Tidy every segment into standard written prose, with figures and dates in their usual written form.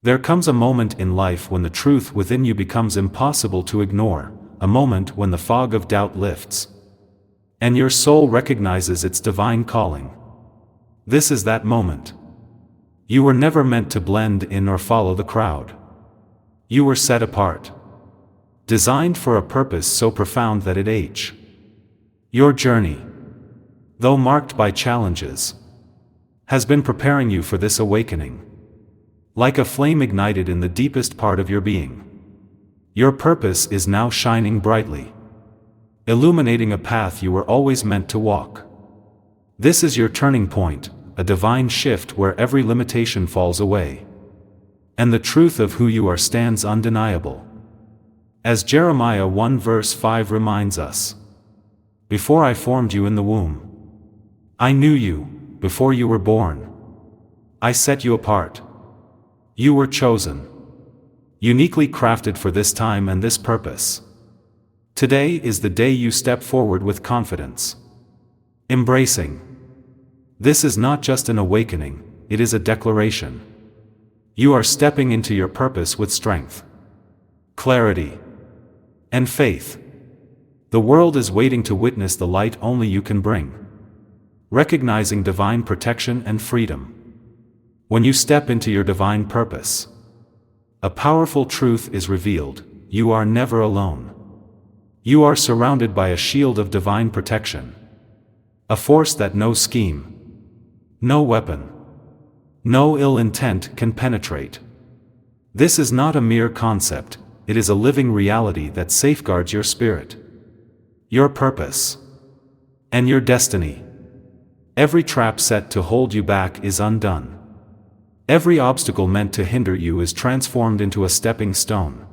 There comes a moment in life when the truth within you becomes impossible to ignore, a moment when the fog of doubt lifts, and your soul recognizes its divine calling. This is that moment. You were never meant to blend in or follow the crowd. You were set apart, designed for a purpose so profound that it age. Your journey, though marked by challenges, has been preparing you for this awakening. Like a flame ignited in the deepest part of your being, your purpose is now shining brightly, illuminating a path you were always meant to walk. This is your turning point, a divine shift where every limitation falls away, and the truth of who you are stands undeniable. As Jeremiah 1 verse 5 reminds us, "Before I formed you in the womb, I knew you. Before you were born, I set you apart. You were chosen, uniquely crafted for this time and this purpose." Today is the day you step forward with confidence, embracing. This is not just an awakening, it is a declaration. You are stepping into your purpose with strength, clarity, and faith. The world is waiting to witness the light only you can bring, recognizing divine protection and freedom. When you step into your divine purpose, a powerful truth is revealed: you are never alone. You are surrounded by a shield of divine protection, a force that no scheme, no weapon, no ill intent can penetrate. This is not a mere concept, it is a living reality that safeguards your spirit, your purpose, and your destiny. Every trap set to hold you back is undone. Every obstacle meant to hinder you is transformed into a stepping stone.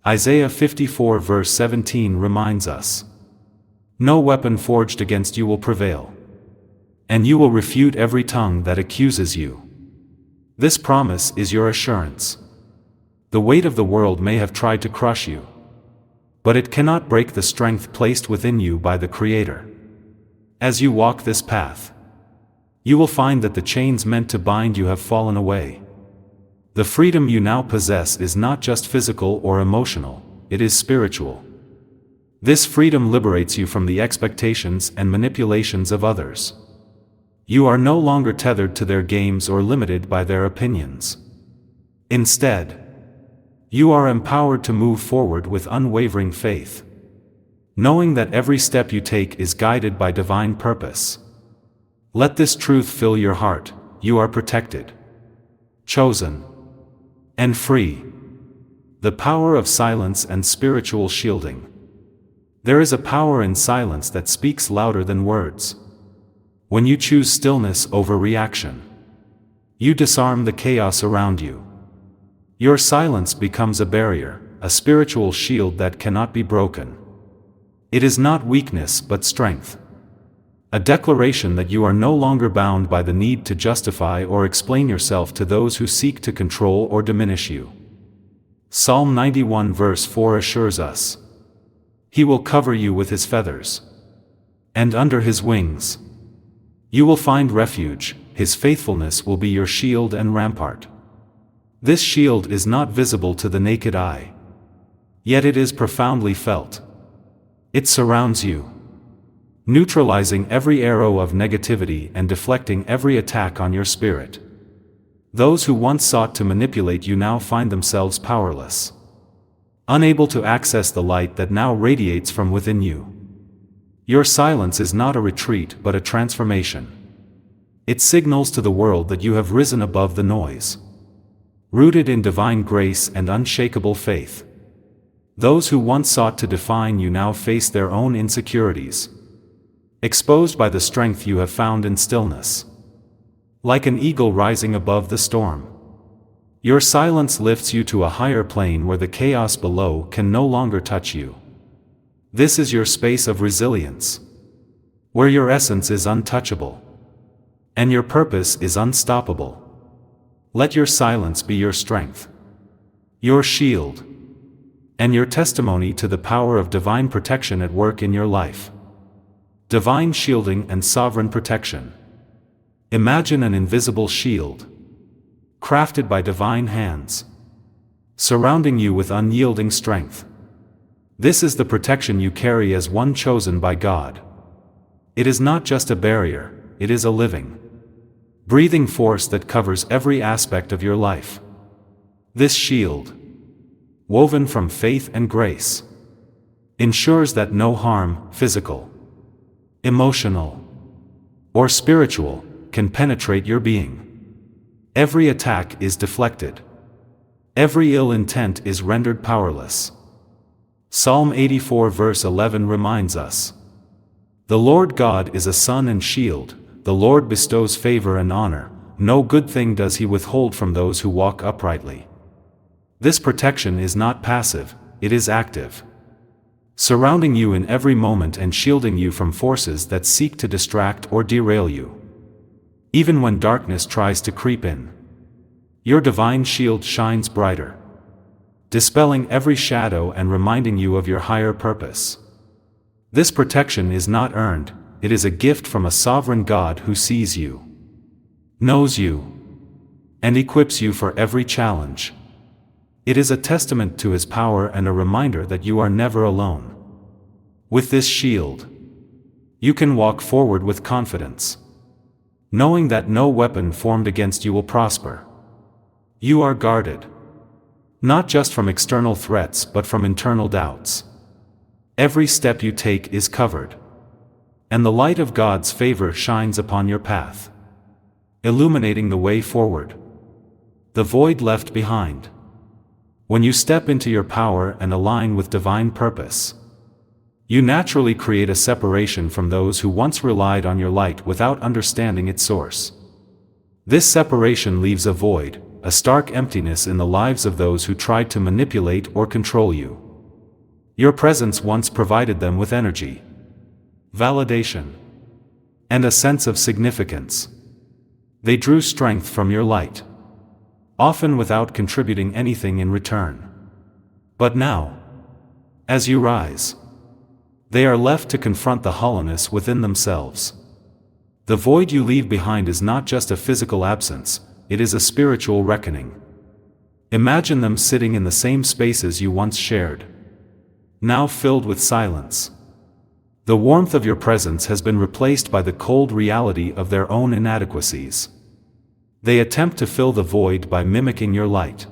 Isaiah 54 verse 17 reminds us, "No weapon forged against you will prevail, and you will refute every tongue that accuses you." This promise is your assurance. The weight of the world may have tried to crush you, but it cannot break the strength placed within you by the Creator. As you walk this path, you will find that the chains meant to bind you have fallen away. The freedom you now possess is not just physical or emotional, it is spiritual. This freedom liberates you from the expectations and manipulations of others. You are no longer tethered to their games or limited by their opinions. Instead, you are empowered to move forward with unwavering faith, knowing that every step you take is guided by divine purpose. Let this truth fill your heart: you are protected, chosen, and free. The power of silence and spiritual shielding. There is a power in silence that speaks louder than words. When you choose stillness over reaction, you disarm the chaos around you. Your silence becomes a barrier, a spiritual shield that cannot be broken. It is not weakness but strength. A declaration that you are no longer bound by the need to justify or explain yourself to those who seek to control or diminish you. Psalm 91 verse 4 assures us, "He will cover you with his feathers, and under his wings you will find refuge. His faithfulness will be your shield and rampart." This shield is not visible to the naked eye, yet it is profoundly felt. It surrounds you, neutralizing every arrow of negativity and deflecting every attack on your spirit. Those who once sought to manipulate you now find themselves powerless, unable to access the light that now radiates from within you. Your silence is not a retreat but a transformation. It signals to the world that you have risen above the noise, rooted in divine grace and unshakable faith. Those who once sought to define you now face their own insecurities, exposed by the strength you have found in stillness. Like an eagle rising above the storm, your silence lifts you to a higher plane where the chaos below can no longer touch you. This is your space of resilience, where your essence is untouchable, and your purpose is unstoppable. Let your silence be your strength, your shield, and your testimony to the power of divine protection at work in your life. Divine shielding and sovereign protection. Imagine an invisible shield, crafted by divine hands, surrounding you with unyielding strength. This is the protection you carry as one chosen by God. It is not just a barrier, it is a living, breathing force that covers every aspect of your life. This shield, woven from faith and grace, ensures that no harm, physical, emotional, or spiritual, can penetrate your being. Every attack is deflected. Every ill intent is rendered powerless. Psalm 84 verse 11 reminds us, "The Lord God is a sun and shield, the Lord bestows favor and honor, no good thing does he withhold from those who walk uprightly." This protection is not passive, it is active, surrounding you in every moment and shielding you from forces that seek to distract or derail you. Even when darkness tries to creep in, your divine shield shines brighter, dispelling every shadow and reminding you of your higher purpose. This protection is not earned, it is a gift from a sovereign God who sees you, knows you, and equips you for every challenge. It is a testament to His power and a reminder that you are never alone. With this shield, you can walk forward with confidence, knowing that no weapon formed against you will prosper. You are guarded, not just from external threats but from internal doubts. Every step you take is covered, and the light of God's favor shines upon your path, illuminating the way forward, the void left behind. When you step into your power and align with divine purpose, you naturally create a separation from those who once relied on your light without understanding its source. This separation leaves a void, a stark emptiness in the lives of those who tried to manipulate or control you. Your presence once provided them with energy, validation, and a sense of significance. They drew strength from your light, often without contributing anything in return. But now, as you rise, they are left to confront the hollowness within themselves. The void you leave behind is not just a physical absence, it is a spiritual reckoning. Imagine them sitting in the same spaces you once shared, now filled with silence. The warmth of your presence has been replaced by the cold reality of their own inadequacies. They attempt to fill the void by mimicking your light,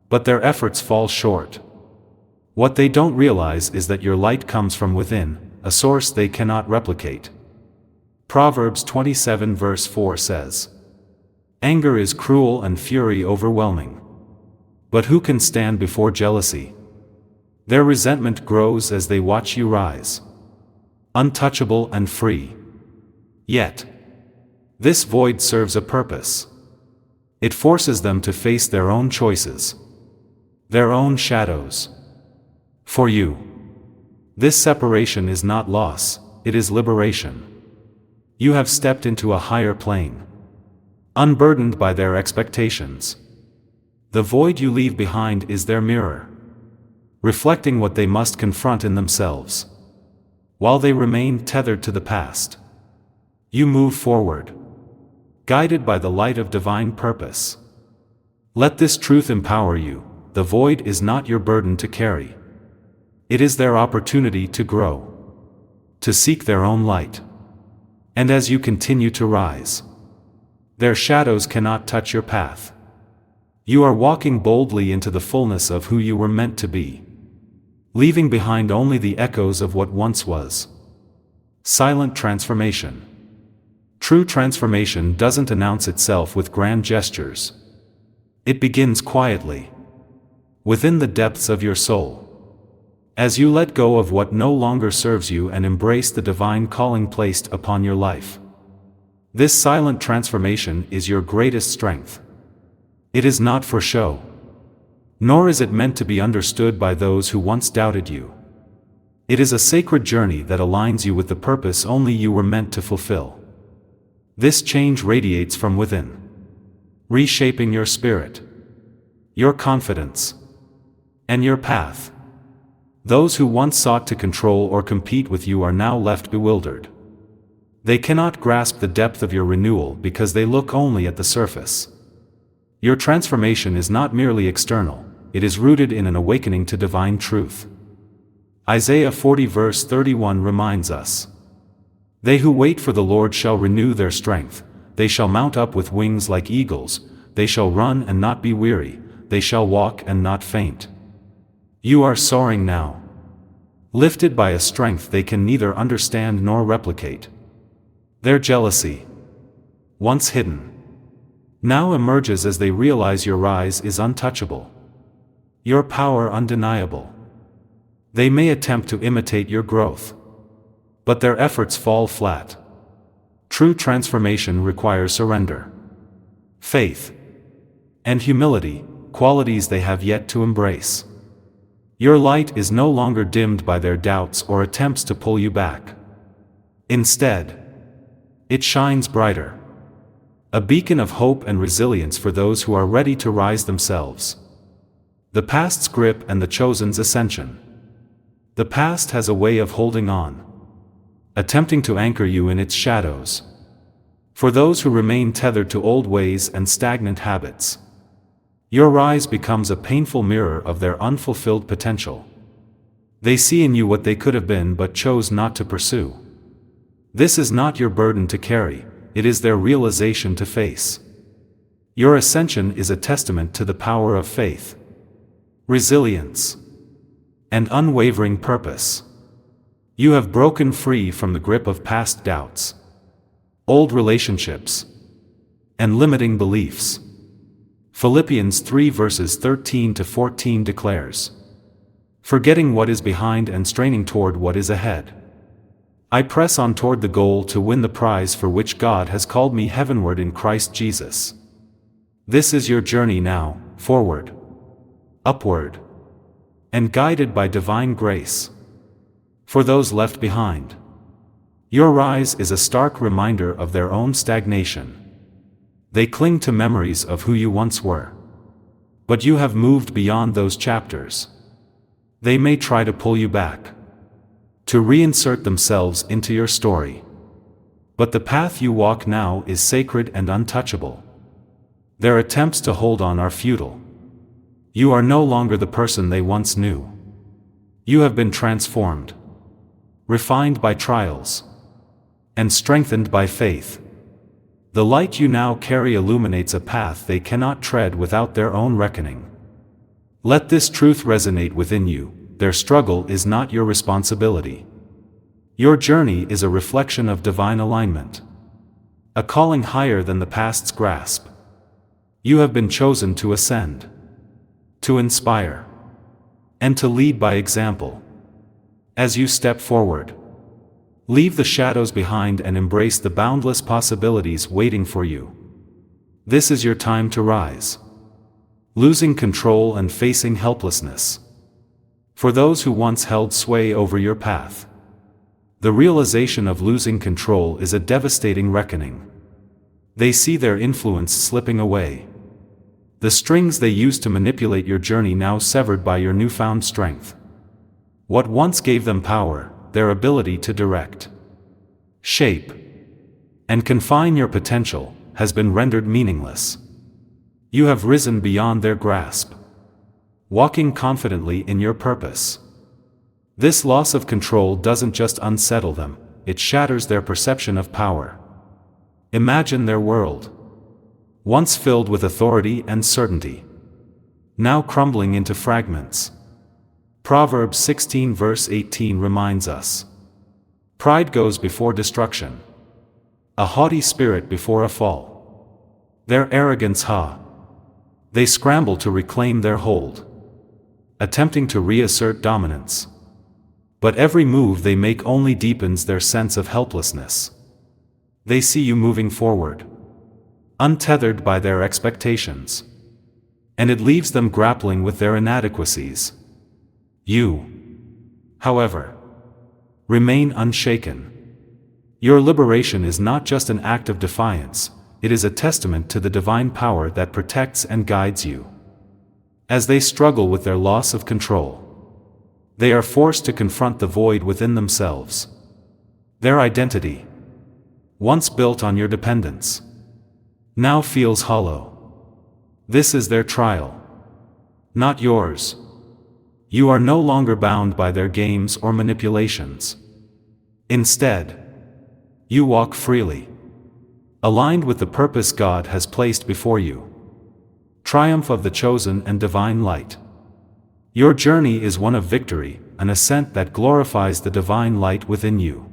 but their efforts fall short. What they don't realize is that your light comes from within, a source they cannot replicate. Proverbs 27 verse 4 says, "Anger is cruel and fury overwhelming. But who can stand before jealousy?" Their resentment grows as they watch you rise, untouchable and free. Yet, this void serves a purpose. It forces them to face their own choices, their own shadows. For you, this separation is not loss, it is liberation. You have stepped into a higher plane, unburdened by their expectations. The void you leave behind is their mirror, reflecting what they must confront in themselves. While they remain tethered to the past, you move forward, guided by the light of divine purpose. Let this truth empower you: the void is not your burden to carry. It is their opportunity to grow, to seek their own light. And as you continue to rise, their shadows cannot touch your path. You are walking boldly into the fullness of who you were meant to be, leaving behind only the echoes of what once was. Silent transformation. True transformation doesn't announce itself with grand gestures. It begins quietly, within the depths of your soul. As you let go of what no longer serves you and embrace the divine calling placed upon your life. This silent transformation is your greatest strength. It is not for show, nor is it meant to be understood by those who once doubted you. It is a sacred journey that aligns you with the purpose only you were meant to fulfill. This change radiates from within, reshaping your spirit, your confidence, and your path. Those who once sought to control or compete with you are now left bewildered. They cannot grasp the depth of your renewal because they look only at the surface. Your transformation is not merely external, it is rooted in an awakening to divine truth. Isaiah 40 verse 31 reminds us, "They who wait for the Lord shall renew their strength, they shall mount up with wings like eagles, they shall run and not be weary, they shall walk and not faint." You are soaring now, lifted by a strength they can neither understand nor replicate. Their jealousy, once hidden, now emerges as they realize your rise is untouchable, your power undeniable. They may attempt to imitate your growth, but their efforts fall flat. True transformation requires surrender, faith, and humility, qualities they have yet to embrace. Your light is no longer dimmed by their doubts or attempts to pull you back. Instead, it shines brighter, a beacon of hope and resilience for those who are ready to rise themselves. The past's grip and the chosen's ascension. The past has a way of holding on, attempting to anchor you in its shadows. For those who remain tethered to old ways and stagnant habits, your rise becomes a painful mirror of their unfulfilled potential. They see in you what they could have been but chose not to pursue. This is not your burden to carry, it is their realization to face. Your ascension is a testament to the power of faith, resilience, and unwavering purpose. You have broken free from the grip of past doubts, old relationships, and limiting beliefs. Philippians 3 verses 13 to 14 declares, "Forgetting what is behind and straining toward what is ahead, I press on toward the goal to win the prize for which God has called me heavenward in Christ Jesus." This is your journey now, forward, upward, and guided by divine grace. For those left behind, your rise is a stark reminder of their own stagnation. They cling to memories of who you once were, but you have moved beyond those chapters. They may try to pull you back, to reinsert themselves into your story, but the path you walk now is sacred and untouchable. Their attempts to hold on are futile. You are no longer the person they once knew. You have been transformed, refined by trials, and strengthened by faith. The light you now carry illuminates a path they cannot tread without their own reckoning. Let this truth resonate within you: their struggle is not your responsibility. Your journey is a reflection of divine alignment, a calling higher than the past's grasp. You have been chosen to ascend, to inspire, and to lead by example. As you step forward, leave the shadows behind and embrace the boundless possibilities waiting for you. This is your time to rise, losing control and facing helplessness. For those who once held sway over your path, the realization of losing control is a devastating reckoning. They see their influence slipping away, the strings they used to manipulate your journey now severed by your newfound strength. What once gave them power, their ability to direct, shape, and confine your potential, has been rendered meaningless. You have risen beyond their grasp, walking confidently in your purpose. This loss of control doesn't just unsettle them, it shatters their perception of power. Imagine their world, once filled with authority and certainty, now crumbling into fragments. Proverbs 16 verse 18 reminds us, "Pride goes before destruction, a haughty spirit before a fall." Their arrogance they scramble to reclaim their hold, attempting to reassert dominance. But every move they make only deepens their sense of helplessness. They see you moving forward, untethered by their expectations, and it leaves them grappling with their inadequacies. You, however, remain unshaken. Your liberation is not just an act of defiance, it is a testament to the divine power that protects and guides you. As they struggle with their loss of control, they are forced to confront the void within themselves. Their identity, once built on your dependence, now feels hollow. This is their trial, not yours. You are no longer bound by their games or manipulations. Instead, you walk freely, aligned with the purpose God has placed before you. Triumph of the chosen and divine light. Your journey is one of victory, an ascent that glorifies the divine light within you.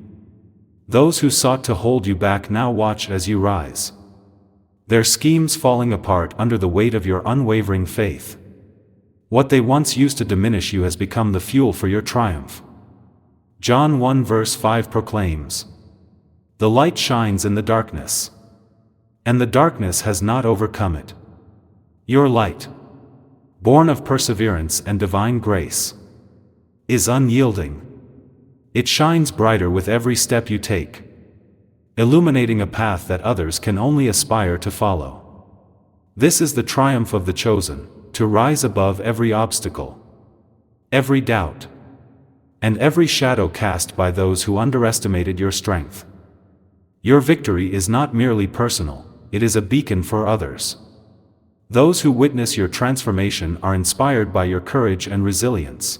Those who sought to hold you back now watch as you rise, their schemes falling apart under the weight of your unwavering faith. What they once used to diminish you has become the fuel for your triumph. John 1 verse 5 proclaims, "The light shines in the darkness, and the darkness has not overcome it." Your light, born of perseverance and divine grace, is unyielding. It shines brighter with every step you take, illuminating a path that others can only aspire to follow. This is the triumph of the chosen, to rise above every obstacle, every doubt, and every shadow cast by those who underestimated your strength. Your victory is not merely personal, it is a beacon for others. Those who witness your transformation are inspired by your courage and resilience.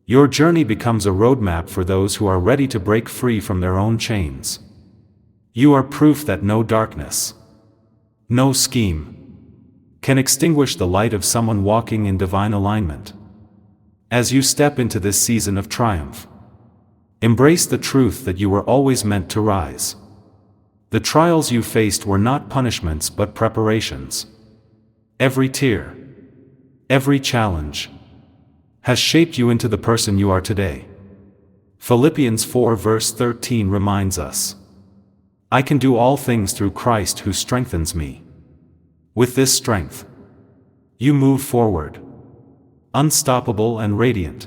Your journey becomes a roadmap for those who are ready to break free from their own chains. You are proof that no darkness, no scheme, can extinguish the light of someone walking in divine alignment. As you step into this season of triumph, embrace the truth that you were always meant to rise. The trials you faced were not punishments but preparations. Every tear, every challenge, has shaped you into the person you are today. Philippians 4 verse 13 reminds us, "I can do all things through Christ who strengthens me." With this strength, you move forward, unstoppable and radiant.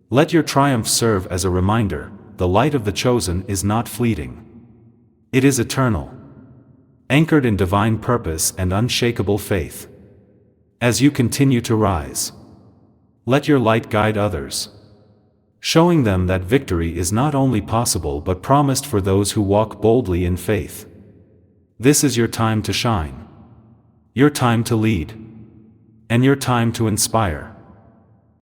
Let your triumph serve as a reminder, the light of the chosen is not fleeting. It is eternal, anchored in divine purpose and unshakable faith. As you continue to rise, let your light guide others, showing them that victory is not only possible but promised for those who walk boldly in faith. This is your time to shine, your time to lead, and your time to inspire.